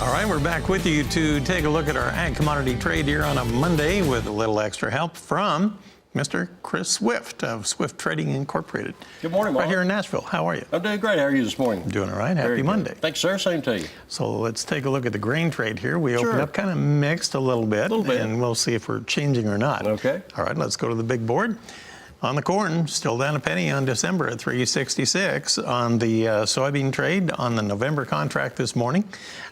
All right, we're back with you to take a look at our ag commodity trade here on a Monday with a little extra help from Mr. Chris Swift of Swift Trading Incorporated. Good morning, Marlin. Right here in Nashville. How are you? I'm doing great. How are you this morning? Doing all right. Happy Monday. Thanks, sir. Same to you. So let's take a look at the grain trade here. We opened up kind of mixed a little bit, and we'll see if we're changing or not. Okay. All right, let's go to the big board. On the corn, still down a penny on December at 3.66. On the soybean trade on the November contract this morning.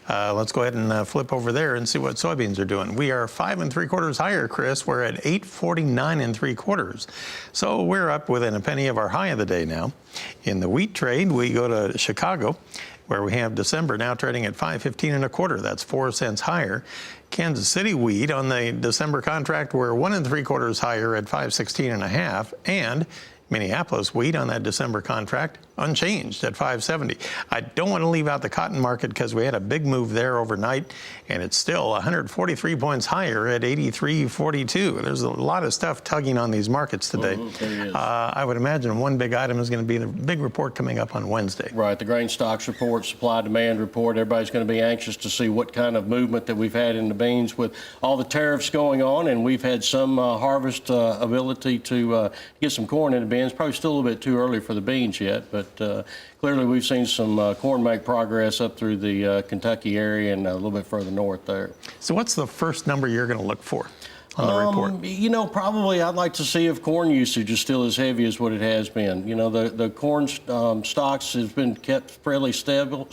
Let's go ahead and flip over there and see what soybeans are doing. We are 5 3/4 higher, Chris. We're at 8.49 3/4. So we're up within a penny of our high of the day now. In the wheat trade, we go to Chicago, where we have December now trading at 5.15 1/4. That's 4 cents higher. Kansas City wheat on the December contract, we're 1 3/4 higher at 5.16 1/2, and Minneapolis wheat on that December contract unchanged at 5.70. I don't want to leave out the cotton market because we had a big move there overnight, and it's still 143 points higher at 83.42. There's a lot of stuff tugging on these markets today. I would imagine one big item is going to be the big report coming up on Wednesday. Right, the grain stocks report, supply demand report. Everybody's going to be anxious to see what kind of movement that we've had in the beans with all the tariffs going on, and we've had some harvest ability to get some corn in the beans. Probably still a little bit too early for the beans yet, but clearly we've seen some corn make progress up through the Kentucky area and a little bit further north there. So what's the first number you're going to look for on the report? You know, probably I'd like to see if corn usage is still as heavy as what it has been. You know, the corn stocks has been kept fairly stable.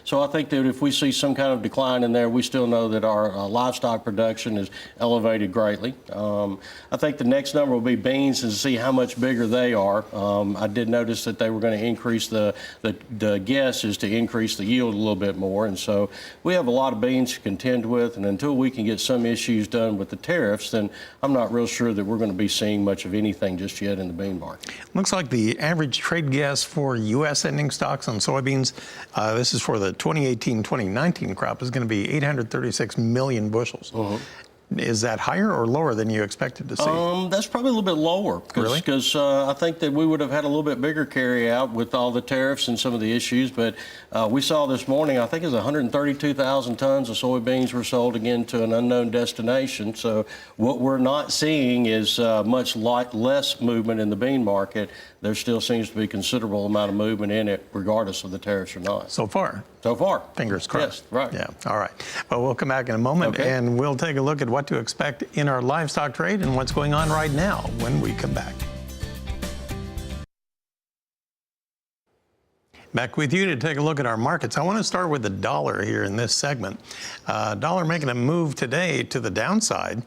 So I think that if we see some kind of decline in there, we still know that our livestock production is elevated greatly. I think the next number will be beans and see how much bigger they are. I did notice that they were going to increase the guess is to increase the yield a little bit more. And so we have a lot of beans to contend with, and until we can get some issues done with the tariffs, then I'm not real sure that we're going to be seeing much of anything just yet in the bean market. Looks like the average trade guess for U.S. ending stocks on soybeans, this is for the 2018-2019 crop, is going to be 836 million bushels. Is that higher or lower than you expected to see? That's probably a little bit lower. Because I think that we would have had a little bit bigger carry out with all the tariffs and some of the issues. But we saw this morning, I think it was 132,000 tons of soybeans were sold again to an unknown destination. So what we're not seeing is much less movement in the bean market. There still seems to be a considerable amount of movement in it, regardless of the tariffs or not. So far? So far. Fingers crossed. Yes, right. Yeah, all right. Well, we'll come back in a moment, and we'll take a look at what to expect in our livestock trade and what's going on right now when we come back. Back with you to take a look at our markets. I want to start with the dollar here in this segment. Dollar making a move today to the downside.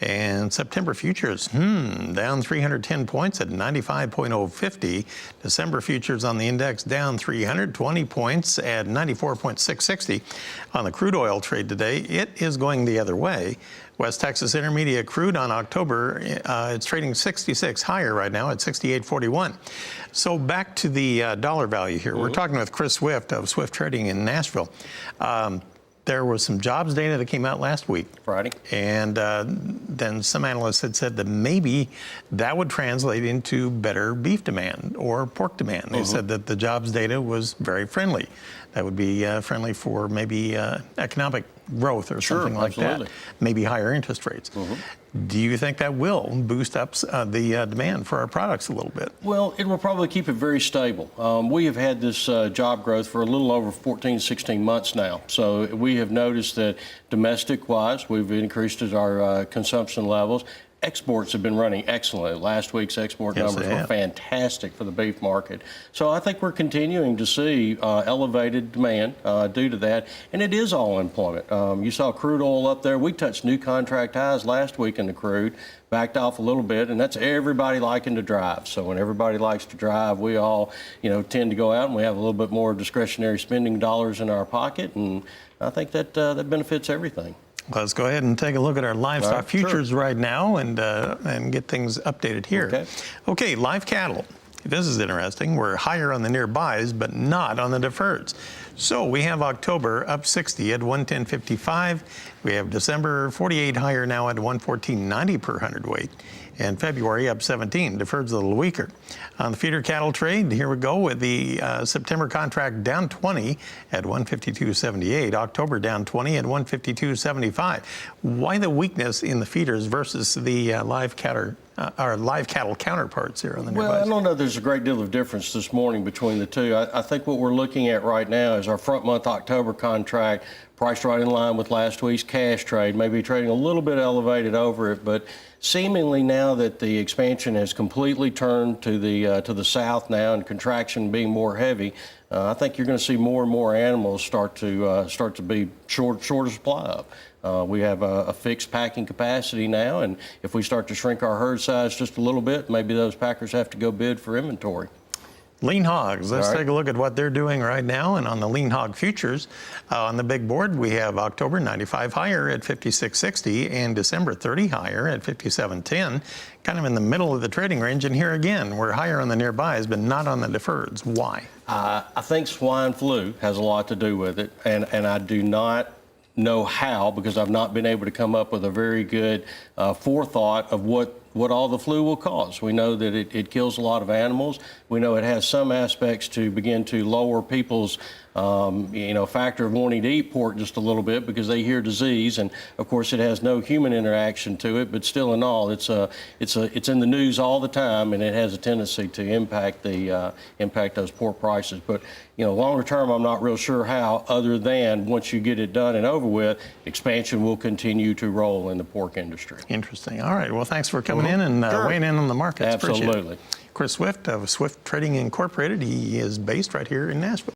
And September futures, down 310 points at 95.050. December futures on the index down 320 points at 94.660. On the crude oil trade today, it is going the other way. West Texas Intermediate crude on October, it's trading 66 higher right now at 68.41. So back to the dollar value here. We're talking with Chris Swift of Swift Trading in Nashville. There was some jobs data that came out last week. Friday. And then some analysts had said that maybe that would translate into better beef demand or pork demand. They said that the jobs data was very friendly. That would be friendly for maybe economic growth or something like that. Maybe higher interest rates. Do you think that will boost up the demand for our products a little bit? Well, it will probably keep it very stable. We have had this job growth for a little over 14, 16 months now. So we have noticed that domestic-wise, we've increased our consumption levels. Exports have been running excellent. Last week's export numbers were fantastic for the beef market. So I think we're continuing to see elevated demand due to that, and it is all employment. You saw crude oil up there. We touched new contract highs last week in the crude, backed off a little bit, and that's everybody liking to drive. So when everybody likes to drive, we all, tend to go out and we have a little bit more discretionary spending dollars in our pocket, and I think that that benefits everything. Let's go ahead and take a look at our livestock futures right now and get things updated here. Okay, live cattle. This is interesting. We're higher on the nearbys, but not on the deferreds. So we have October up 60 at 110.55. We have December 48 higher now at 114.90 per hundredweight. and February up 17. Deferred's a little weaker. On the feeder cattle trade, here we go with the September contract down 20 at 152.78. October down 20 at 152.75. Why the weakness in the feeders versus the live cattle counterparts here on the nearby? Well, I don't know there's a great deal of difference this morning between the two. I think what we're looking at right now is our front month October contract priced right in line with last week's cash trade, maybe trading a little bit elevated over it, but seemingly now that the expansion has completely turned to the south now and contraction being more heavy, I think you're going to see more and more animals start to be shorter supply of. We have a fixed packing capacity now, and if we start to shrink our herd size just a little bit, maybe those packers have to go bid for inventory. Lean hogs, let's take a look at what they're doing right now. And on the lean hog futures, on the big board, we have October 95 higher at 56.60 and December 30 higher at 57.10, kind of in the middle of the trading range. And here again, we're higher on the nearbys, but not on the deferreds. Why? I think swine flu has a lot to do with it, and I do not know how, because I've not been able to come up with a very good forethought of what all the flu will cause. We know that it kills a lot of animals. We know it has some aspects to begin to lower people's factor of wanting to eat pork just a little bit because they hear disease, and of course it has no human interaction to it. But still, in all, it's in the news all the time, and it has a tendency to impact those pork prices. But longer term, I'm not real sure how, other than once you get it done and over with, expansion will continue to roll in the pork industry. Interesting. All right. Well, thanks for coming in and weighing in on the markets. Absolutely. Chris Swift of Swift Trading Incorporated. He is based right here in Nashville.